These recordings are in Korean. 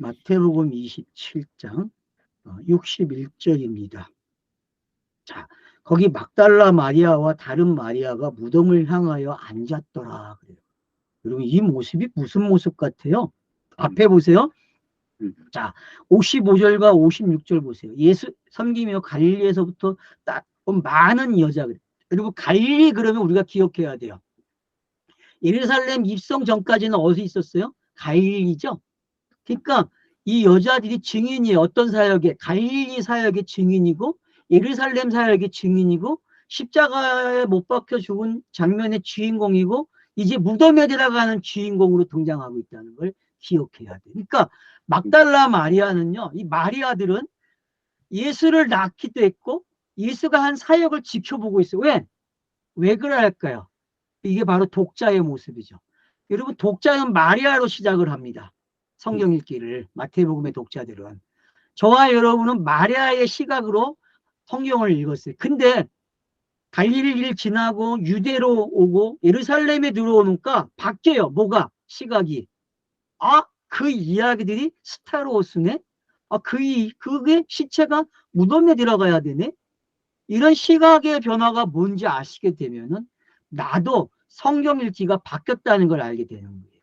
마태복음 27장 61절입니다. 자, 거기 막달라 마리아와 다른 마리아가 무덤을 향하여 앉았더라. 그래요. 여러분, 이 모습이 무슨 모습 같아요? 앞에 보세요. 자, 55절과 56절 보세요. 예수 섬기며 갈릴리에서부터 딱 많은 여자. 그리고 갈릴리 그러면 우리가 기억해야 돼요. 예루살렘 입성 전까지는 어디 있었어요? 갈릴리죠. 그러니까 이 여자들이 증인이에요. 어떤 사역에? 갈릴리 사역의 증인이고 예루살렘 사역의 증인이고 십자가에 못 박혀 죽은 장면의 주인공이고 이제 무덤에 들어가는 주인공으로 등장하고 있다는 걸 기억해야 돼. 그러니까 막달라 마리아는요. 이 마리아들은 예수를 낳기도 했고 예수가 한 사역을 지켜보고 있어요. 왜? 왜 그럴까요? 이게 바로 독자의 모습이죠. 여러분 독자는 마리아로 시작을 합니다. 성경 읽기를 마태복음의 독자들은. 저와 여러분은 마리아의 시각으로 성경을 읽었어요. 근데 갈릴리를 지나고 유대로 오고 예루살렘에 들어오니까 바뀌어요. 뭐가? 시각이. 아, 그 이야기들이 스타로스네? 아, 그게 시체가 무덤에 들어가야 되네? 이런 시각의 변화가 뭔지 아시게 되면은 나도 성경 읽기가 바뀌었다는 걸 알게 되는 거예요.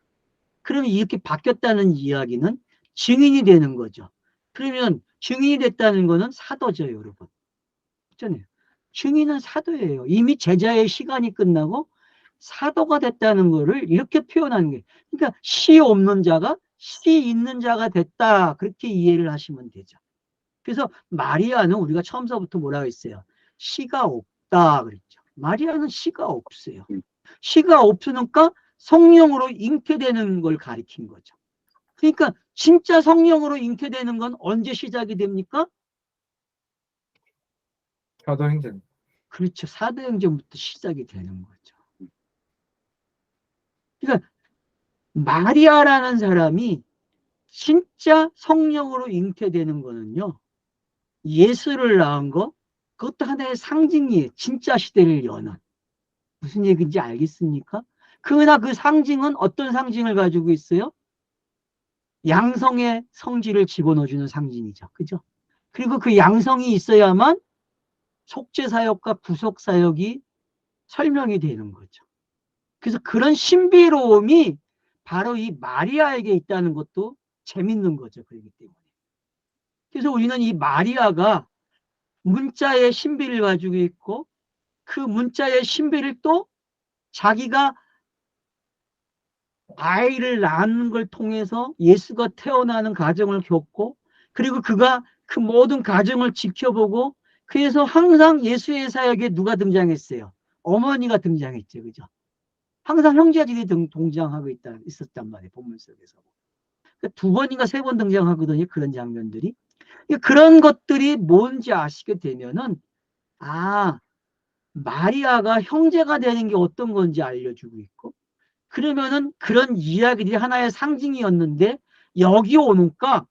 그러면 이렇게 바뀌었다는 이야기는 증인이 되는 거죠. 그러면 증인이 됐다는 거는 사도죠, 여러분. 그렇잖아요. 증인은 사도예요. 이미 제자의 시간이 끝나고 사도가 됐다는 거를 이렇게 표현하는 거예요. 그러니까 시 없는 자가 시 있는 자가 됐다. 그렇게 이해를 하시면 되죠. 그래서 마리아는 우리가 처음서부터 뭐라고 했어요? 시가 없다 그랬죠. 마리아는 시가 없어요. 시가 없으니까 성령으로 잉태되는 걸 가리킨 거죠. 그러니까 진짜 성령으로 잉태되는 건 언제 시작이 됩니까? 사도행전. 그렇죠. 사도행전부터 시작이 되는 거죠. 그러니까 마리아라는 사람이 진짜 성령으로 잉태되는 거는요. 예수를 낳은 거 그것도 하나의 상징이에요. 진짜 시대를 여는. 무슨 얘기인지 알겠습니까? 그러나 그 상징은 어떤 상징을 가지고 있어요? 양성의 성질을 집어넣어주는 상징이죠. 그죠? 그리고 그 양성이 있어야만 속죄사역과 구속사역이 설명이 되는 거죠. 그래서 그런 신비로움이 바로 이 마리아에게 있다는 것도 재밌는 거죠. 그렇기 때문에. 그래서 우리는 이 마리아가 문자의 신비를 가지고 있고 그 문자의 신비를 또 자기가 아이를 낳는 걸 통해서 예수가 태어나는 과정을 겪고 그리고 그가 그 모든 과정을 지켜보고 그래서 항상 예수의 사역에 누가 등장했어요? 어머니가 등장했죠. 그죠? 항상 형제들이 등장하고 있었단 말이에요. 본문 속에서. 두 번인가 세 번 등장하거든요. 그런 장면들이. 그런 것들이 뭔지 아시게 되면은 아, 마리아가 형제가 되는 게 어떤 건지 알려주고 있고 그러면은 그런 이야기들이 하나의 상징이었는데 여기 오니까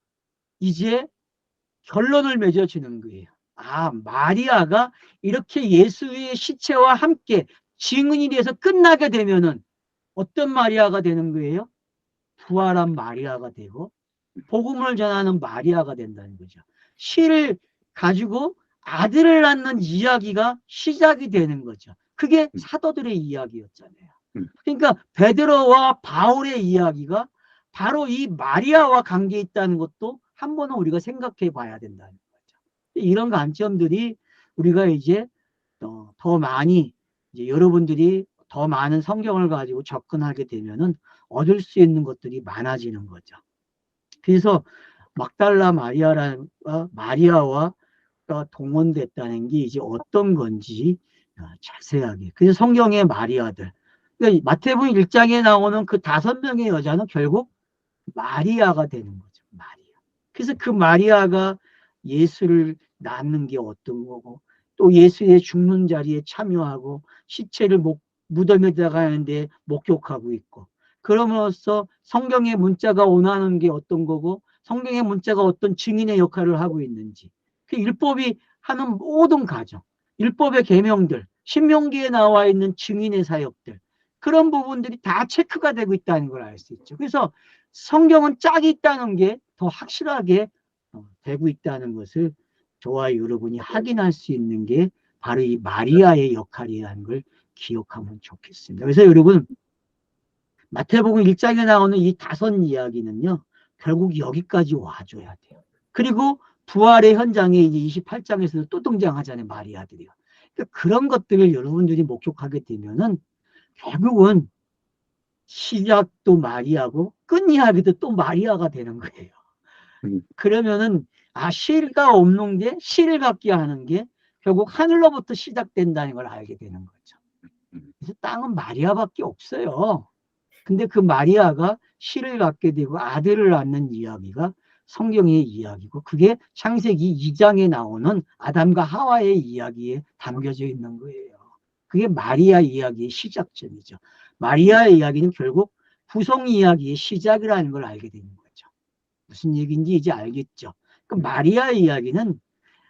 이제 결론을 맺어지는 거예요. 아, 마리아가 이렇게 예수의 시체와 함께 증인이 돼서 끝나게 되면은 어떤 마리아가 되는 거예요? 부활한 마리아가 되고 복음을 전하는 마리아가 된다는 거죠. 시를 가지고 아들을 낳는 이야기가 시작이 되는 거죠. 그게 사도들의 이야기였잖아요. 그러니까 베드로와 바울의 이야기가 바로 이 마리아와 관계 있다는 것도 한 번은 우리가 생각해 봐야 된다는 거죠. 이런 관점들이 우리가 이제 더 많이 이제 여러분들이 더 많은 성경을 가지고 접근하게 되면은 얻을 수 있는 것들이 많아지는 거죠. 그래서 막달라 마리아와 동원됐다는 게 이제 어떤 건지 자세하게. 그래서 성경의 마리아들. 그러니까 마태복음 1장에 나오는 그 5명의 여자는 결국 마리아가 되는 거죠. 마리아. 그래서 그 마리아가 예수를 낳는 게 어떤 거고 또 예수의 죽는 자리에 참여하고 시체를 무덤에 들어가는데 목격하고 있고 그럼으로써 성경의 문자가 원하는 게 어떤 거고 성경의 문자가 어떤 증인의 역할을 하고 있는지 그 율법이 하는 모든 과정 율법의 계명들 신명기에 나와 있는 증인의 사역들 그런 부분들이 다 체크가 되고 있다는 걸 알 수 있죠. 그래서 성경은 짝이 있다는 게 더 확실하게 되고 있다는 것을 저와 여러분이 확인할 수 있는 게 바로 이 마리아의 역할이라는 걸 기억하면 좋겠습니다. 그래서 여러분, 마태복음 1장에 나오는 이 5 이야기는요, 결국 여기까지 와줘야 돼요. 그리고 부활의 현장에 이제 28장에서도 또 등장하잖아요, 마리아들이요. 그러니까 그런 것들을 여러분들이 목격하게 되면은 결국은 시작도 마리아고 끝 이야기도 또 마리아가 되는 거예요. 그러면은 실가 없는 게 실을 갖게 하는 게 결국 하늘로부터 시작된다는 걸 알게 되는 거죠. 그래서 땅은 마리아밖에 없어요. 근데 그 마리아가 실을 갖게 되고 아들을 낳는 이야기가 성경의 이야기고, 그게 창세기 2장에 나오는 아담과 하와의 이야기에 담겨져 있는 거예요. 그게 마리아 이야기의 시작점이죠. 마리아의 이야기는 결국 후속 이야기의 시작이라는 걸 알게 되는 거죠. 무슨 얘기인지 이제 알겠죠. 그 마리아의 이야기는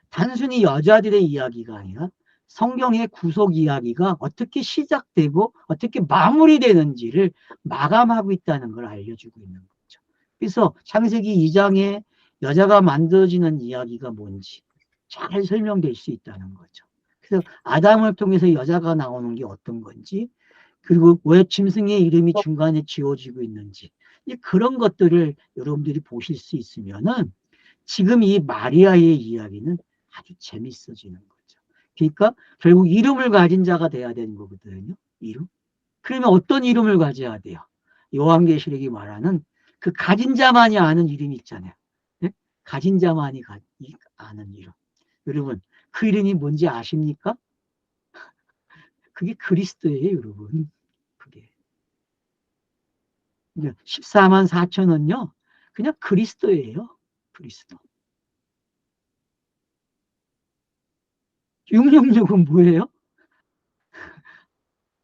단순히 여자들의 이야기가 아니라 성경의 구속 이야기가 어떻게 시작되고 어떻게 마무리되는지를 마감하고 있다는 걸 알려주고 있는 거죠. 그래서 창세기 2장에 여자가 만들어지는 이야기가 뭔지 잘 설명될 수 있다는 거죠. 그래서 아담을 통해서 여자가 나오는 게 어떤 건지, 그리고 왜 짐승의 이름이 중간에 지어지고 있는지, 그런 것들을 여러분들이 보실 수 있으면은 지금 이 마리아의 이야기는 아주 재밌어지는 거죠. 그러니까 결국 이름을 가진 자가 돼야 되는 거거든요. 이름. 그러면 어떤 이름을 가져야 돼요? 요한계시록이 말하는 그 가진 자만이 아는 이름이 있잖아요. 네? 가진 자만이 아는 이름. 여러분, 그 이름이 뭔지 아십니까? 그게 그리스도예요, 여러분. 그게. 14만 4천은요, 그냥 그리스도예요. 그리스도. 666은 뭐예요?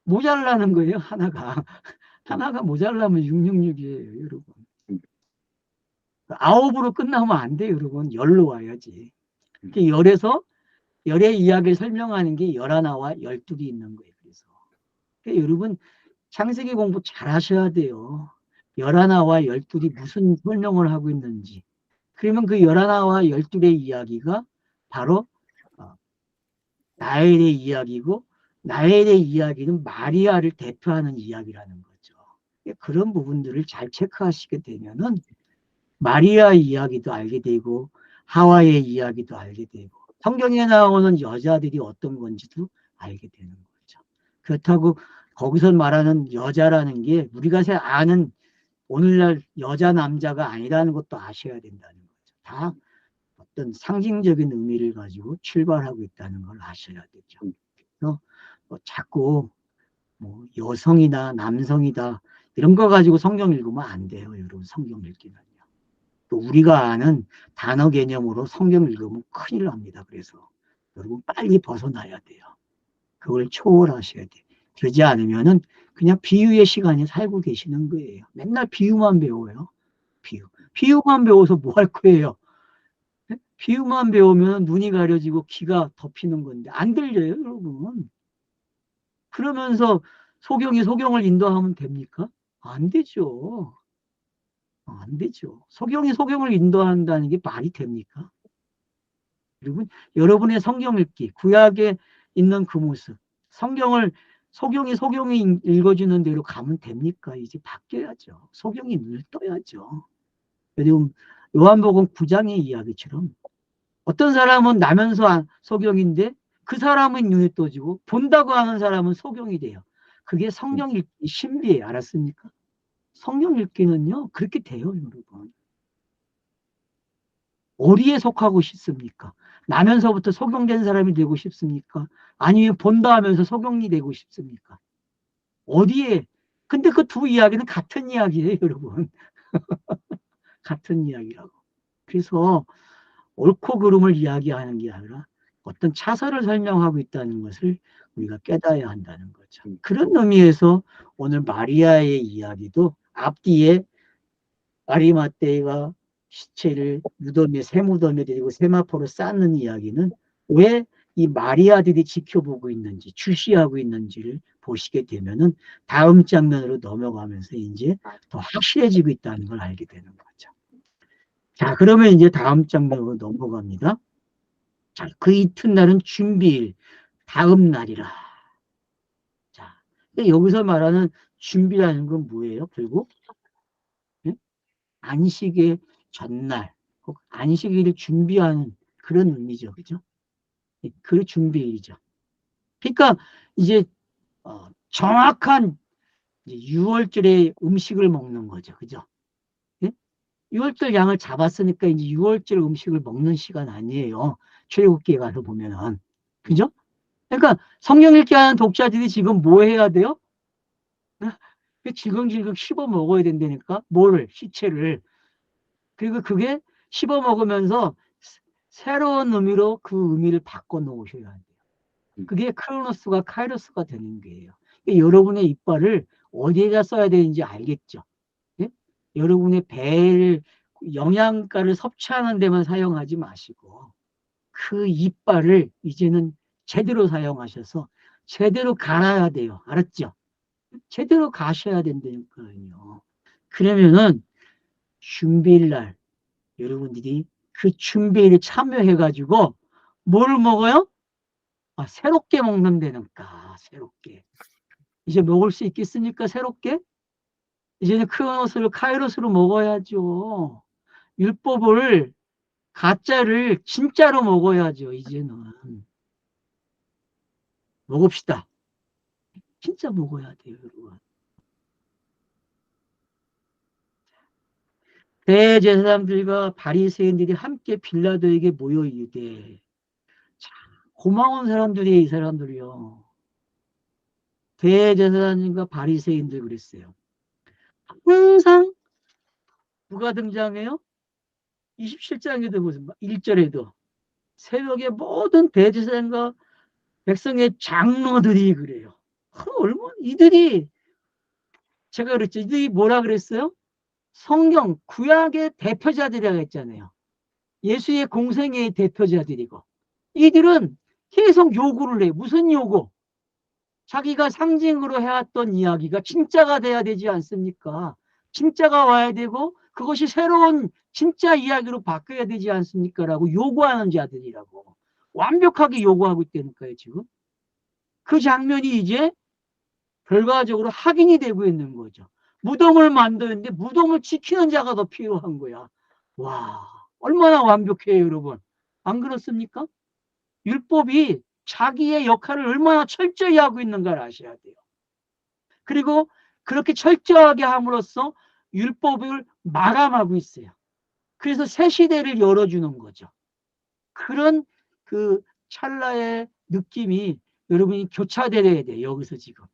모자라는 거예요, 하나가. 하나가 모자라면 666이에요, 여러분. 9으로 끝나면 안 돼요, 여러분. 10로 와야지. 열에서, 열의 이야기를 설명하는 게 11와 12이 있는 거예요, 그래서. 그러니까 여러분, 창세기 공부 잘 하셔야 돼요. 11와 12이 무슨 설명을 하고 있는지. 그러면 그 11와 12의 이야기가 바로 나엘의 이야기고, 나엘의 이야기는 마리아를 대표하는 이야기라는 거죠. 그런 부분들을 잘 체크하시게 되면은 마리아의 이야기도 알게 되고 하와의 이야기도 알게 되고 성경에 나오는 여자들이 어떤 건지도 알게 되는 거죠. 그렇다고 거기서 말하는 여자라는 게 우리가 아는 오늘날 여자 남자가 아니라는 것도 아셔야 된다는 거죠. 다 어떤 상징적인 의미를 가지고 출발하고 있다는 걸 아셔야 되죠. 그래서 자꾸 여성이다 남성이다 이런 거 가지고 성경 읽으면 안 돼요. 여러분, 성경 읽기는요. 또 우리가 아는 단어 개념으로 성경 읽으면 큰일 납니다. 그래서 여러분 빨리 벗어나야 돼요. 그걸 초월하셔야 돼요. 그러지 않으면은 그냥 비유의 시간에 살고 계시는 거예요. 맨날 비유만 배워요. 비유만 배워서 뭐 할 거예요? 비유만 배우면 눈이 가려지고 귀가 덮이는 건데 안 들려요, 여러분. 그러면서 소경이 소경을 인도하면 됩니까? 안 되죠. 안 되죠. 소경이 소경을 인도한다는 게 말이 됩니까? 여러분, 여러분의 성경 읽기, 구약에 있는 그 모습, 성경을 소경이 읽어주는 대로 가면 됩니까? 이제 바뀌어야죠. 소경이 눈을 떠야죠. 여러분, 요한복음 9장의 이야기처럼 어떤 사람은 나면서 소경인데 그 사람은 눈에 떠지고 본다고 하는 사람은 소경이 돼요. 그게 성경 읽기 신비예요. 알았습니까? 성경 읽기는요, 그렇게 돼요, 여러분. 어디에 속하고 싶습니까? 나면서부터 소경된 사람이 되고 싶습니까? 아니면 본다 하면서 소경이 되고 싶습니까? 어디에? 근데 그 두 이야기는 같은 이야기예요, 여러분. 같은 이야기라고. 그래서 옳고 그름을 이야기하는 게 아니라 어떤 차선을 설명하고 있다는 것을 우리가 깨달아야 한다는 거죠. 그런 의미에서 오늘 마리아의 이야기도 앞뒤에 아리마떼가 시체를 무덤에 새 무덤에 데리고 세마포로 쌓는 이야기는 왜 이 마리아들이 지켜보고 있는지 주시하고 있는지를 보시게 되면은 다음 장면으로 넘어가면서 이제 더 확실해지고 있다는 걸 알게 되는 거죠. 자, 그러면 이제 다음 장면으로 넘어갑니다. 자, 그 이튿날은 준비일, 다음 날이라. 자, 여기서 말하는 준비라는 건 뭐예요? 결국 예? 안식의 전날, 혹 안식일을 준비하는 그런 의미죠, 그죠? 예, 그 준비일이죠. 그러니까 이제 정확한 이제 6월절에 음식을 먹는 거죠, 그죠? 예? 6월절 양을 잡았으니까 이제 6월절 음식을 먹는 시간 아니에요. 출애굽기에 가서 보면은, 그죠? 그러니까 성경 읽기 하는 독자들이 지금 뭐 해야 돼요? 질겅질겅 씹어 먹어야 된다니까. 뭐를? 시체를. 그리고 그게 씹어 먹으면서 새로운 의미로 그 의미를 바꿔 놓으셔야 돼요. 그게 크로노스가 카이로스가 되는 거예요. 여러분의 이빨을 어디에다 써야 되는지 알겠죠? 예? 여러분의 배를 영양가를 섭취하는 데만 사용하지 마시고 그 이빨을 이제는 제대로 사용하셔서 제대로 갈아야 돼요. 알았죠? 제대로 가셔야 된다니까요. 그러면은 준비일 날 여러분들이 그 준비일에 참여해가지고 뭘 먹어요? 아, 새롭게 먹는다니까. 새롭게. 이제 먹을 수 있겠습니까? 새롭게? 이제는 크로노스를 카이로스로 먹어야죠. 율법을 가짜를 진짜로 먹어야죠. 이제는 먹읍시다. 진짜 먹어야 돼요, 여러분. 대제사장들과 바리새인들이 함께 빌라도에게 모여 이르되 고마운 사람들이 이 사람들이요. 대제사장님과 바리새인들 그랬어요. 항상 누가 등장해요? 27장에도 무슨 1절에도 새벽에 모든 대제사장과 백성의 장로들이 그래요. 얼마나 이들이 제가 그랬죠. 이들이 뭐라 그랬어요? 성경 구약의 대표자들이라고 했잖아요. 예수의 공생애의 대표자들이고 이들은 계속 요구를 해요. 무슨 요구? 자기가 상징으로 해왔던 이야기가 진짜가 돼야 되지 않습니까? 진짜가 와야 되고 그것이 새로운 진짜 이야기로 바뀌어야 되지 않습니까? 라고 요구하는 자들이라고. 완벽하게 요구하고 있다니까요, 지금. 그 장면이 이제 결과적으로 확인이 되고 있는 거죠. 무덤을 만드는데 무덤을 지키는 자가 더 필요한 거야. 와, 얼마나 완벽해요, 여러분. 안 그렇습니까? 율법이 자기의 역할을 얼마나 철저히 하고 있는가를 아셔야 돼요. 그리고 그렇게 철저하게 함으로써 율법을 마감하고 있어요. 그래서 새 시대를 열어주는 거죠. 그런 그 찰나의 느낌이 여러분이 교차되어야 돼요. 여기서 지금.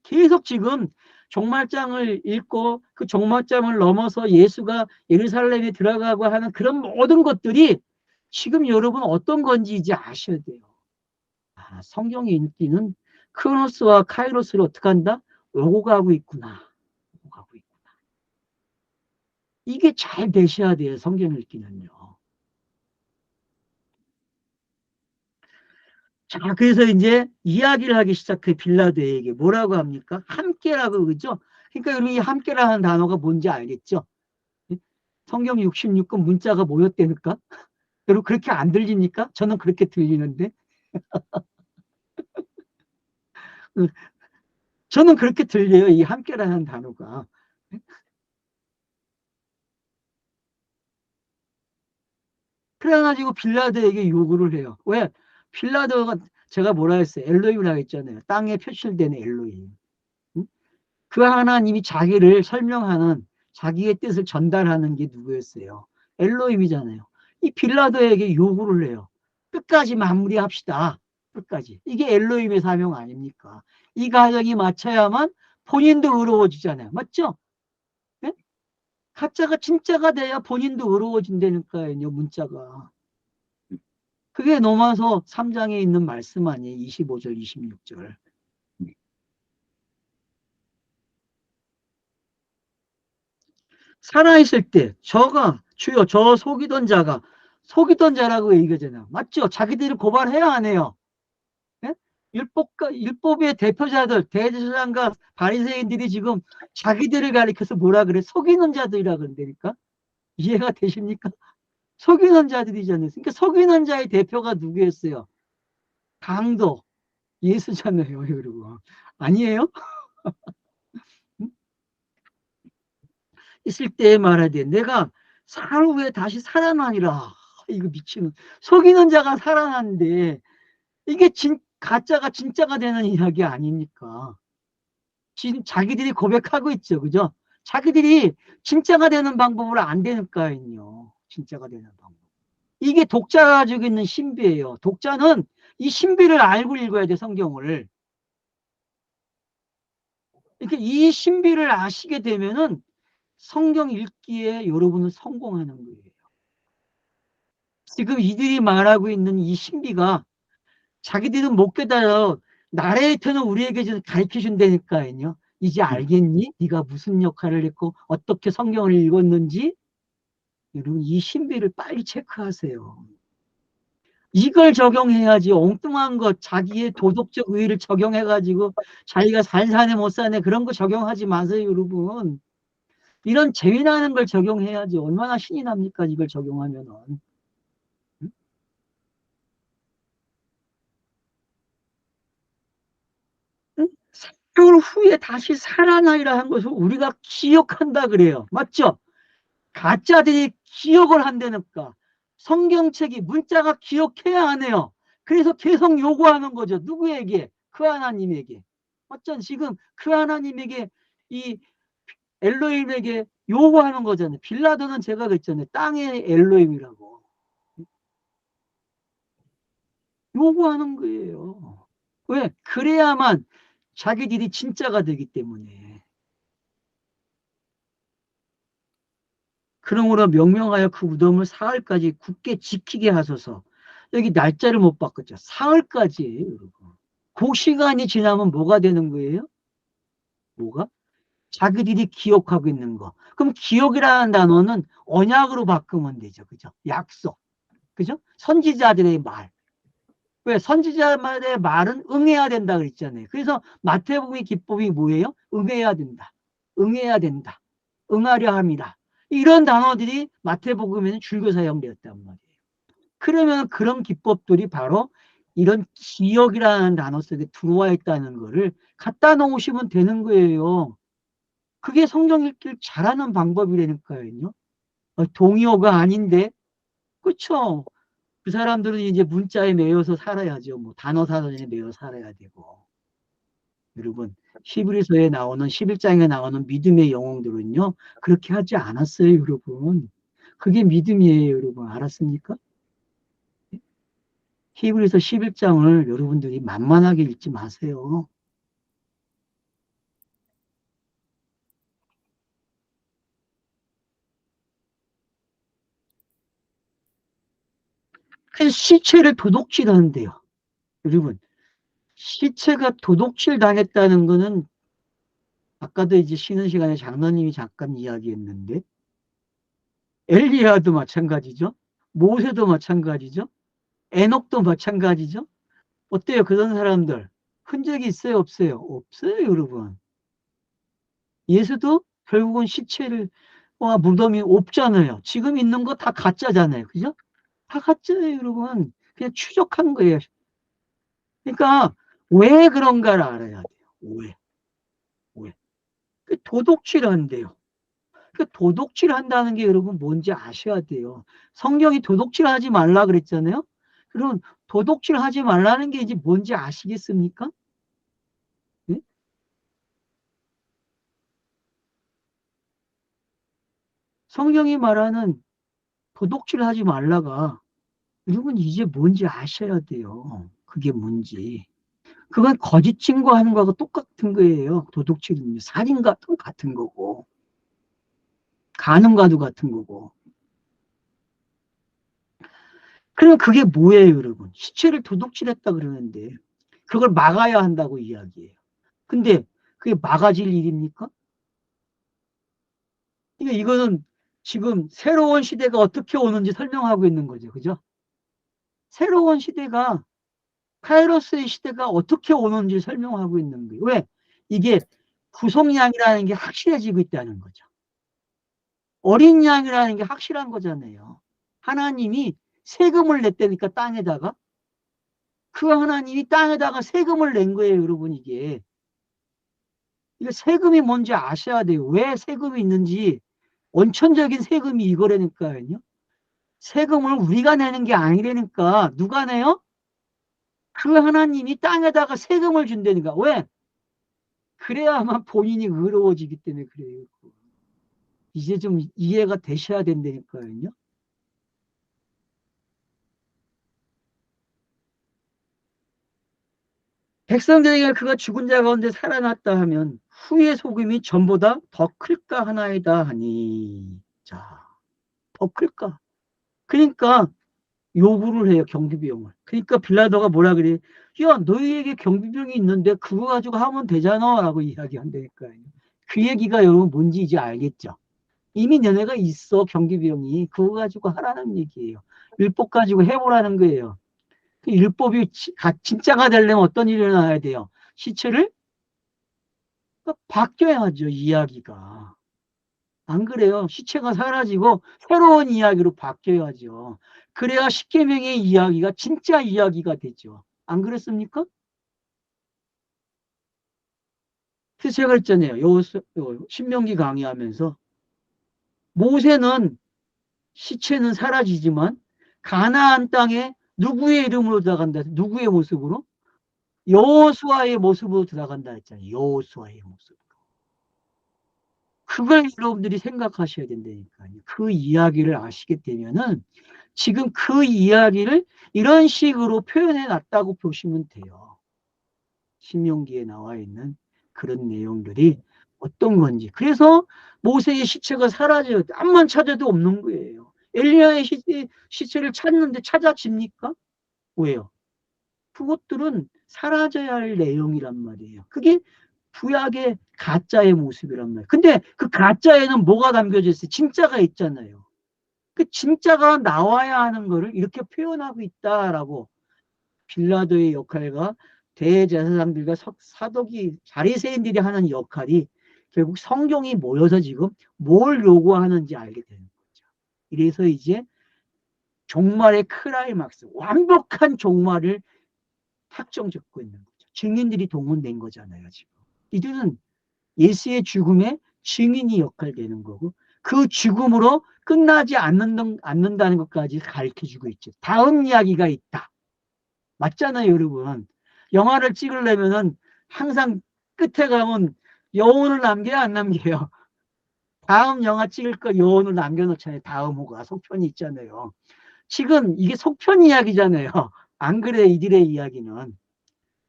계속 지금 종말장을 읽고 그 종말장을 넘어서 예수가 예루살렘에 들어가고 하는 그런 모든 것들이 지금 여러분 어떤 건지 이제 아셔야 돼요. 아, 성경의 인기는 크로노스와 카이로스를 어떻게 한다? 오고 가고 있구나. 오고 가고 있구나. 이게 잘 되셔야 돼요. 성경 읽기는요. 자, 그래서 이제 이야기를 하기 시작해 빌라도에게 뭐라고 합니까? 함께라고 그죠? 그러니까 여러분 이 함께라는 단어가 뭔지 알겠죠? 성경 66권 문자가 모였다니까? 여러분 그렇게 안 들립니까? 저는 그렇게 들리는데. 저는 그렇게 들려요. 이 함께라는 단어가. 그래가지고 빌라도에게 요구를 해요. 왜? 빌라도가 제가 뭐라 했어요? 엘로힘이라고 했잖아요. 땅에 표출되는 엘로힘. 응? 그 하나님이 자기를 설명하는 자기의 뜻을 전달하는 게 누구였어요? 엘로힘이잖아요. 이 빌라도에게 요구를 해요. 끝까지 마무리합시다. 끝까지. 이게 엘로힘의 사명 아닙니까? 이 과정이 맞춰야만 본인도 의로워지잖아요. 맞죠? 네? 가짜가 진짜가 돼야 본인도 의로워진다니까요. 문자가. 그게 로마서 3장에 있는 말씀 아니에요. 25절, 26절. 살아있을 때 저가 주여 저 속이던 자라고 얘기하잖아요. 맞죠? 자기들이 고발해야 안 해요. 예? 율법의 대표자들 대제사장과 바리새인들이 지금 자기들을 가리켜서 뭐라 그래? 속이는 자들이라 그런다니까. 이해가 되십니까? 속이는 자들이잖아요. 그러니까 속이는 자의 대표가 누구였어요? 강도. 예수잖아요, 여러분. 아니에요? 있을 때 말하되 내가 사흘 후에 다시 살아나니라. 이거 미치는. 속이는 자가 살아났는데 이게 가짜가 진짜가 되는 이야기 아닙니까? 지금 자기들이 고백하고 있죠. 그죠? 자기들이 진짜가 되는 방법으로 안 되니까요. 진짜가 되는 방법. 이게 독자가 가지고 있는 신비예요. 독자는 이 신비를 알고 읽어야 돼, 성경을. 이렇게 이 신비를 아시게 되면은 성경 읽기에 여러분은 성공하는 거예요. 지금 이들이 말하고 있는 이 신비가 자기들은 못 깨달아 나레이터는 우리에게 좀 가르쳐 준다니까요. 이제 알겠니? 네가 무슨 역할을 했고 어떻게 성경을 읽었는지. 여러분 이 신비를 빨리 체크하세요. 이걸 적용해야지. 엉뚱한 것 자기의 도덕적 의의를 적용해가지고 자기가 살사네 못 사네 그런 거 적용하지 마세요. 여러분 이런 재미나는 걸 적용해야지. 얼마나 신이 납니까 이걸 적용하면은. 응? 3개월 후에 다시 살아나리라 한 것을 우리가 기억한다 그래요. 맞죠? 가짜들이 기억을 한다니까. 성경책이 문자가 기억해야 하네요. 그래서 계속 요구하는 거죠. 누구에게? 그 하나님에게. 어쩐 지금 그 하나님에게 이 엘로힘에게 요구하는 거잖아요. 빌라도는 제가 그랬잖아요. 땅의 엘로힘이라고. 요구하는 거예요. 왜? 그래야만 자기들이 진짜가 되기 때문에. 그러므로 명명하여 그 무덤을 사흘까지 굳게 지키게 하소서. 여기 날짜를 못 바꿨죠. 사흘까지예요, 여러분. 그 시간이 지나면 뭐가 되는 거예요? 뭐가? 자기들이 기억하고 있는 거. 그럼 기억이라는 단어는 언약으로 바꾸면 되죠. 그죠? 약속. 그죠? 선지자들의 말. 왜? 선지자들의 말은 응해야 된다 그랬잖아요. 그래서 마태복음의 기법이 뭐예요? 응해야 된다. 응해야 된다. 응하려 합니다. 이런 단어들이 마태복음에는 줄겨 사용되었단 말이에요. 그러면 그런 기법들이 바로 이런 기억이라는 단어 속에 들어와 있다는 거를 갖다 놓으시면 되는 거예요. 그게 성경 읽기를 잘하는 방법이라니까요. 동의어가 아닌데, 그쵸? 그 사람들은 이제 문자에 매여서 살아야죠. 뭐 단어 사전에 매여 살아야 되고. 여러분, 히브리서에 나오는 11장에 나오는 믿음의 영웅들은요. 그렇게 하지 않았어요, 여러분. 그게 믿음이에요, 여러분. 알았습니까? 히브리서 11장을 여러분들이 만만하게 읽지 마세요. 그래서 시체를 도둑질하는데요. 여러분, 시체가 도둑질 당했다는 거는 아까도 이제 쉬는 시간에 장로님이 잠깐 이야기했는데 엘리야도 마찬가지죠. 모세도 마찬가지죠. 에녹도 마찬가지죠. 어때요? 그런 사람들 흔적이 있어요? 없어요? 없어요, 여러분. 예수도 결국은 시체를 와 무덤이 없잖아요. 지금 있는 거 다 가짜잖아요. 그죠? 다 가짜예요, 여러분. 그냥 추적한 거예요. 그러니까 왜 그런가를 알아야 돼요. 왜? 왜? 그 도둑질 한대요. 그 도둑질 한다는 게 여러분 뭔지 아셔야 돼요. 성경이 도둑질 하지 말라 그랬잖아요. 그럼 도둑질 하지 말라는 게 이제 뭔지 아시겠습니까? 네? 성경이 말하는 도둑질 하지 말라가 여러분 이제 뭔지 아셔야 돼요. 그게 뭔지. 그건 거짓 증거하는 거하고 똑같은 거예요. 도둑질은 살인과 같은 거고 간음과도 같은 거고. 그럼 그게 뭐예요, 여러분? 시체를 도둑질했다 그러는데 그걸 막아야 한다고 이야기해요. 근데 그게 막아질 일입니까? 그러니까 이거는 지금 새로운 시대가 어떻게 오는지 설명하고 있는 거죠. 그죠? 새로운 시대가 카이로스의 시대가 어떻게 오는지 설명하고 있는 거예요. 왜? 이게 구속량이라는 게 확실해지고 있다는 거죠. 어린 양이라는 게 확실한 거잖아요. 하나님이 세금을 냈다니까, 땅에다가. 그 하나님이 땅에다가 세금을 낸 거예요, 여러분. 이게 세금이 뭔지 아셔야 돼요. 왜 세금이 있는지. 원천적인 세금이 이거라니까요. 세금을 우리가 내는 게 아니라니까. 누가 내요? 그 하나님이 땅에다가 세금을 준다니까. 왜? 그래야만 본인이 의로워지기 때문에 그래요. 이제 좀 이해가 되셔야 된다니까요. 백성들에게 그가 죽은 자 가운데 살아났다 하면 후의 소금이 전보다 더 클까 하나이다 하니. 자, 더 클까? 그러니까 요구를 해요, 경비병을. 그러니까 빌라도가 뭐라 그래? 야, 너희에게 경비병이 있는데 그거 가지고 하면 되잖아 라고 이야기한다니까요. 그 얘기가 여러분 뭔지 이제 알겠죠? 이미 너네가 있어, 경비병이. 그거 가지고 하라는 얘기예요. 율법 가지고 해보라는 거예요. 그 율법이 진짜가 되려면 어떤 일이 일어나야 돼요? 시체를 바뀌어야죠, 이야기가. 안 그래요? 시체가 사라지고 새로운 이야기로 바뀌어야죠. 그래야 십계명의 이야기가 진짜 이야기가 되죠. 안 그렇습니까? 그래서 제가 했잖아요. 신명기 강의하면서 모세는 시체는 사라지지만 가나안 땅에 누구의 이름으로 들어간다? 누구의 모습으로? 여호수아의 모습으로 들어간다 했잖아요. 여호수아의 모습. 그걸 여러분들이 생각하셔야 된다니까요. 그 이야기를 아시게 되면은 지금 그 이야기를 이런 식으로 표현해 놨다고 보시면 돼요. 신명기에 나와 있는 그런 내용들이 어떤 건지. 그래서 모세의 시체가 사라져요. 암만 찾아도 없는 거예요. 엘리야의 시체를 찾는데 찾아집니까? 왜요? 그것들은 사라져야 할 내용이란 말이에요. 그게 구약의 가짜의 모습이란 말이에요. 근데 그 가짜에는 뭐가 담겨져 있어요? 진짜가 있잖아요. 그 진짜가 나와야 하는 거를 이렇게 표현하고 있다라고. 빌라도의 역할과 대제사장들과 사독이 바리새인들이 하는 역할이 결국 성경이 모여서 지금 뭘 요구하는지 알게 되는 거죠. 이래서 이제 종말의 클라이막스, 완벽한 종말을 확정 짓고 있는 거죠. 증인들이 동원된 거잖아요, 지금. 이들은 예수의 죽음에 증인이 역할되는 거고, 그 죽음으로 끝나지 않는다는 것까지 가르쳐주고 있죠. 다음 이야기가 있다. 맞잖아요, 여러분. 영화를 찍으려면은 항상 끝에 가면 여운을 남겨야 안 남겨요. 다음 영화 찍을 거 여운을 남겨놓잖아요. 다음 호가 속편이 있잖아요. 지금 이게 속편 이야기잖아요. 안 그래, 이들의 이야기는.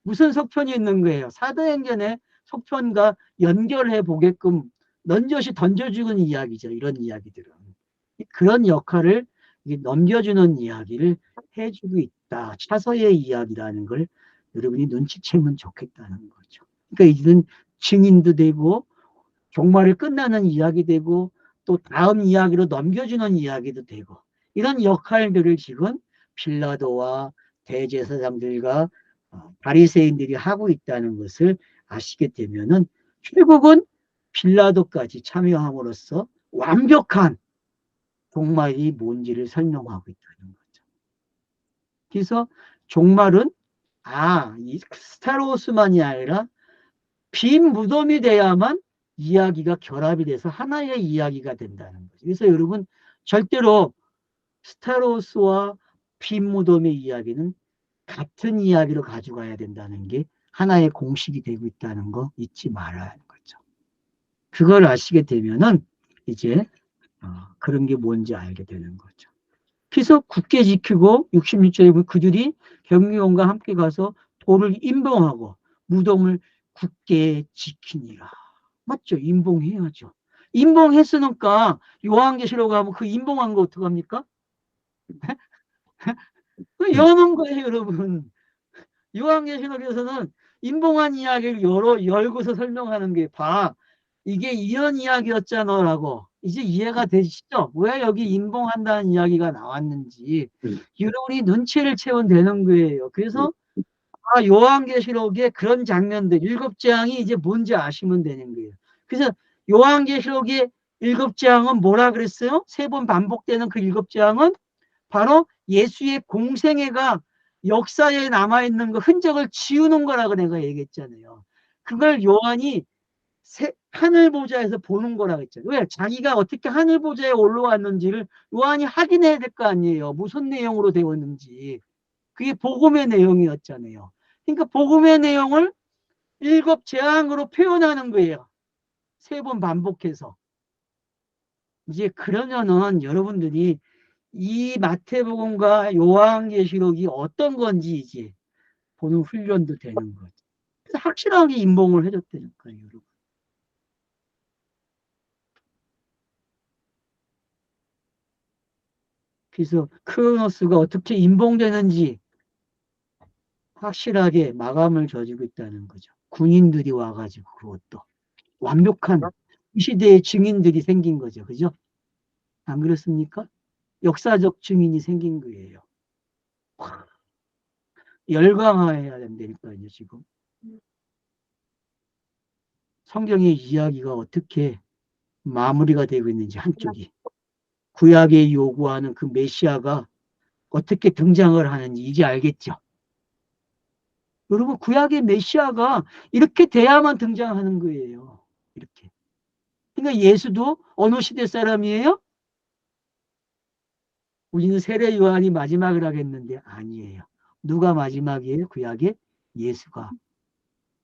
무슨 속편이 있는 거예요? 사도행전의 속편과 연결해 보게끔 넌저시 던져주는 이야기죠. 이런 이야기들은. 그런 역할을 넘겨주는 이야기를 해주고 있다. 차서의 이야기라는 걸 여러분이 눈치채면 좋겠다는 거죠. 그러니까 이들은 증인도 되고 종말을 끝나는 이야기 되고 또 다음 이야기로 넘겨주는 이야기도 되고 이런 역할들을 지금 빌라도와 대제사장들과 바리새인들이 하고 있다는 것을 아시게 되면은 결국은 빌라도까지 참여함으로써 완벽한 종말이 뭔지를 설명하고 있다는 거죠. 그래서 종말은 이 스타로스만이 아니라 빈 무덤이 돼야만 이야기가 결합이 돼서 하나의 이야기가 된다는 거죠. 그래서 여러분 절대로 스타로스와 빈 무덤의 이야기는 같은 이야기로 가져가야 된다는 게 하나의 공식이 되고 있다는 거 잊지 말아야 하는 거죠. 그걸 아시게 되면은 이제 그런 게 뭔지 알게 되는 거죠. 그래서 굳게 지키고 66절에 보면 그들이 경비원과 함께 가서 돌을 임봉하고 무덤을 굳게 지키니라. 맞죠? 임봉해야죠. 임봉했으니까 요한계시록 가면 그 임봉한 거 어떡합니까? 여는 거예요, 여러분. 요한계시록에서는 임봉한 이야기를 열고서 설명하는 게 봐. 이게 이런 이야기였잖아라고. 이제 이해가 되시죠? 왜 여기 임봉한다는 이야기가 나왔는지. 여러분이 눈치를 채우면 되는 거예요. 그래서 요한계시록에 그런 장면들, 7장이 이제 뭔지 아시면 되는 거예요. 그래서 요한계시록의 7장은 뭐라 그랬어요? 3번 반복되는 그 7장은 바로 예수의 공생애가 역사에 남아있는 그 흔적을 지우는 거라고 내가 얘기했잖아요. 그걸 요한이 하늘 보좌에서 보는 거라고 했잖아요. 왜? 자기가 어떻게 하늘 보좌에 올라왔는지를 요한이 확인해야 될 거 아니에요. 무슨 내용으로 되었는지. 그게 복음의 내용이었잖아요. 그러니까 복음의 내용을 7재앙으로 표현하는 거예요. 3번 반복해서. 이제 그러면은 여러분들이 이 마태복음과 요한계시록이 어떤 건지 이제 보는 훈련도 되는 거죠. 그래서 확실하게 인봉을 해줬다니까요, 여러분. 그래서 크로노스가 어떻게 인봉되는지 확실하게 마감을 져주고 있다는 거죠. 군인들이 와가지고 그것도 완벽한 이 시대의 증인들이 생긴 거죠. 그죠? 안 그렇습니까? 역사적 증인이 생긴 거예요. 열광해야 된다니까요, 지금. 성경의 이야기가 어떻게 마무리가 되고 있는지 한쪽이. 구약에 요구하는 그 메시아가 어떻게 등장을 하는지 이제 알겠죠. 여러분, 구약의 메시아가 이렇게 돼야만 등장하는 거예요. 이렇게. 그러니까 예수도 어느 시대 사람이에요? 우리는 세례 요한이 마지막을 하겠는데 아니에요. 누가 마지막이에요? 구약의 예수가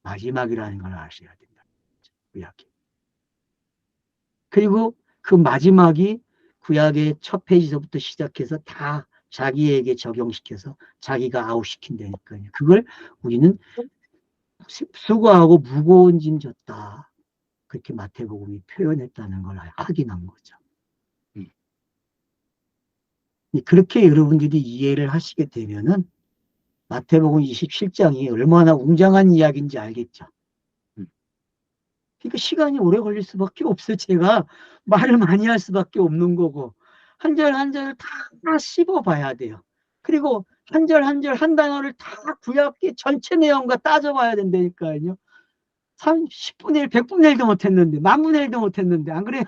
마지막이라는 걸 아셔야 된다. 구약이. 그리고 그 마지막이 구약의 첫 페이지서부터 시작해서 다 자기에게 적용시켜서 자기가 아웃시킨다니까요. 그걸 우리는 수고하고 무거운 짐 졌다. 그렇게 마태복음이 표현했다는 걸 확인한 거죠. 그렇게 여러분들이 이해를 하시게 되면은 마태복음 27장이 얼마나 웅장한 이야기인지 알겠죠. 그러니까 시간이 오래 걸릴 수밖에 없어요. 제가 말을 많이 할 수밖에 없는 거고 한 절 한 절을 다 씹어봐야 돼요. 그리고 한 절 한 절 한 단어를 다 구약의 전체 내용과 따져봐야 된다니까요. 10분의 1, 100분의 1도 못했는데, 만분의 1도 못했는데, 안 그래요?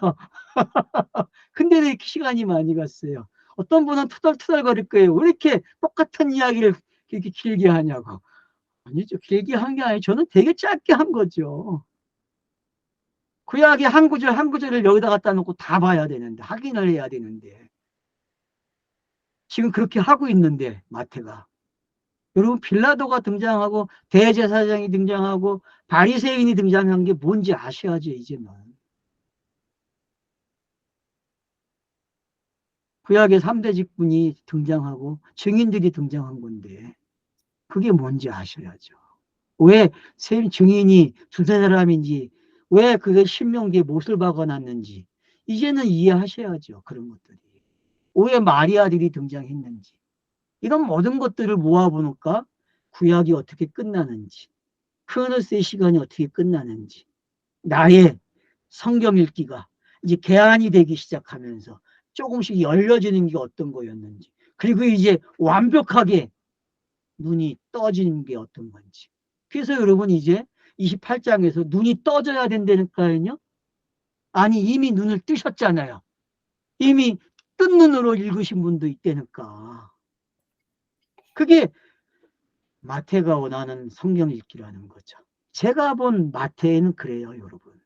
근데 왜 이렇게 시간이 많이 갔어요? 어떤 분은 투덜투덜 거릴 거예요. 왜 이렇게 똑같은 이야기를 이렇게 길게 하냐고. 아니죠. 길게 한 게 아니에요. 저는 되게 짧게 한 거죠. 구약의 한 구절 한 구절을 여기다 갖다 놓고 다 봐야 되는데, 확인을 해야 되는데. 지금 그렇게 하고 있는데, 마태가. 여러분, 빌라도가 등장하고, 대제사장이 등장하고, 바리새인이 등장한 게 뭔지 아셔야죠, 이제는. 구약의 3대 직분이 등장하고 증인들이 등장한 건데 그게 뭔지 아셔야죠. 왜 증인이 두세 사람인지 왜 그게 신명기에 못을 박아놨는지 이제는 이해하셔야죠. 그런 것들이. 왜 마리아들이 등장했는지 이런 모든 것들을 모아보니까 구약이 어떻게 끝나는지 크로노스의 시간이 어떻게 끝나는지 나의 성경 읽기가 이제 개안이 되기 시작하면서 조금씩 열려지는 게 어떤 거였는지 그리고 이제 완벽하게 눈이 떠지는 게 어떤 건지 그래서 여러분 이제 28장에서 눈이 떠져야 된다니까요. 아니 이미 눈을 뜨셨잖아요. 이미 뜬 눈으로 읽으신 분도 있다니까. 그게 마태가 원하는 성경 읽기라는 거죠. 제가 본 마태는 그래요, 여러분.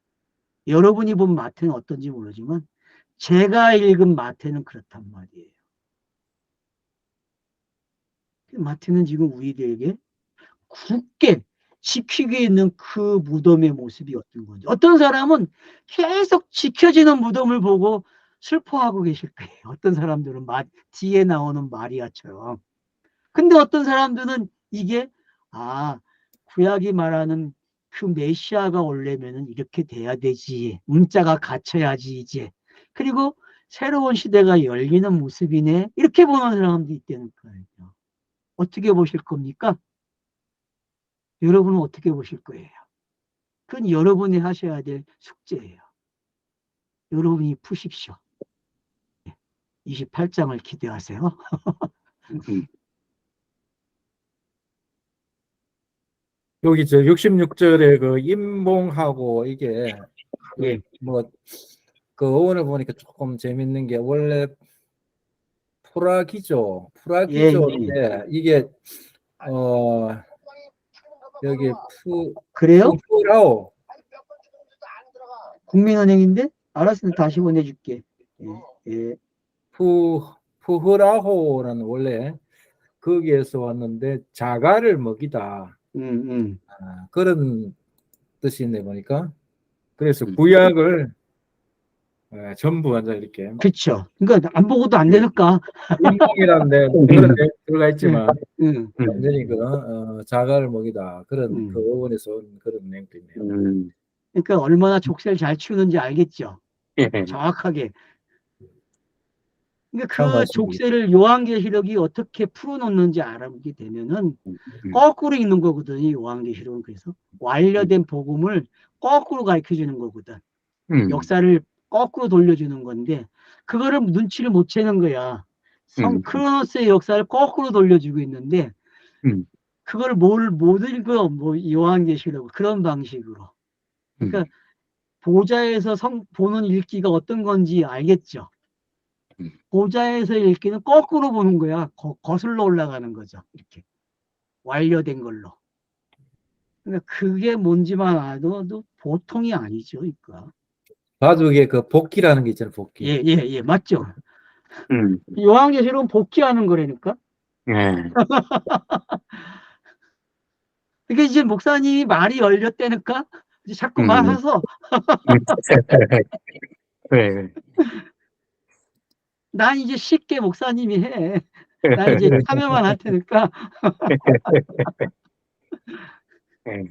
여러분이 본 마태는 어떤지 모르지만 제가 읽은 마태는 그렇단 말이에요. 마태는 지금 우리들에게 굳게 지키고 있는 그 무덤의 모습이 어떤 건지. 어떤 사람은 계속 지켜지는 무덤을 보고 슬퍼하고 계실 거예요. 어떤 사람들은 뒤에 나오는 마리아처럼. 근데 어떤 사람들은 이게 구약이 말하는 그 메시아가 오려면은 이렇게 돼야 되지. 문자가 갇혀야지 이제. 그리고 새로운 시대가 열리는 모습이네. 이렇게 보는 사람도 있다는 거예요. 어떻게 보실 겁니까? 여러분은 어떻게 보실 거예요? 그건 여러분이 하셔야 될 숙제예요. 여러분이 푸십시오. 28장을 기대하세요. 여기 저 66절에 그 임봉하고 이게 뭐 그 어원을 보니까 조금 재밌는 게 원래 프라기조, 예, 프라기조인데 이게 여기 그래요? 푸라오 국민은행인데? 알았으면 다시 보내줄게. 예, 예. 푸흐라호라는 원래 거기에서 왔는데 자갈을 먹이다. 음. 그런 뜻이 있네 보니까. 그래서 구약을 전부 완전 이렇게 그쵸. 그러니까 안 보고도 안 되니까. 인공이라는 데 그런 데 들어가 있지만 응, 완전히 그 자갈을 먹이다 그런 그 응. 어원에서 온 그런 내용도 있네요. 그러니까 얼마나 족쇄를 잘 치우는지 알겠죠. 예. 정확하게. 그러니까 참 그 맞습니다. 족쇄를 요한계시록이 어떻게 풀어놓는지 알아보게 되면은 거꾸로 읽는 거거든, 이 요한계시록은. 그래서 완료된 복음을 거꾸로 가르쳐 주는 거거든. 역사를 거꾸로 돌려주는 건데, 그거를 눈치를 못 채는 거야. 크로노스의 역사를 거꾸로 돌려주고 있는데, 그걸 못 읽어, 뭐, 요한계시록 그런 방식으로. 그러니까 보좌에서 보는 읽기가 어떤 건지 알겠죠. 보좌에서 읽기는 거꾸로 보는 거야. 거슬러 올라가는 거죠. 이렇게 완료된 걸로. 그러니까 그게 뭔지만 알아도 보통이 아니죠, 이거. 가족의 그 복귀라는 게 있잖아요. 복귀. 예, 맞죠. 요한계시록은 복귀하는 거라니까. 예. 그게 이제 목사님이 말이 열렸다니까 이제 자꾸 말해서 네. 난 이제 쉽게 목사님이 해. 난 이제 참여만 할 테니까. 예.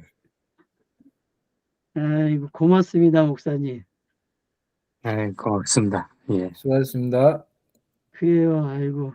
아이고, 고맙습니다, 목사님. 고맙습니다. 예. 수고하셨습니다. 그래요, 아이고.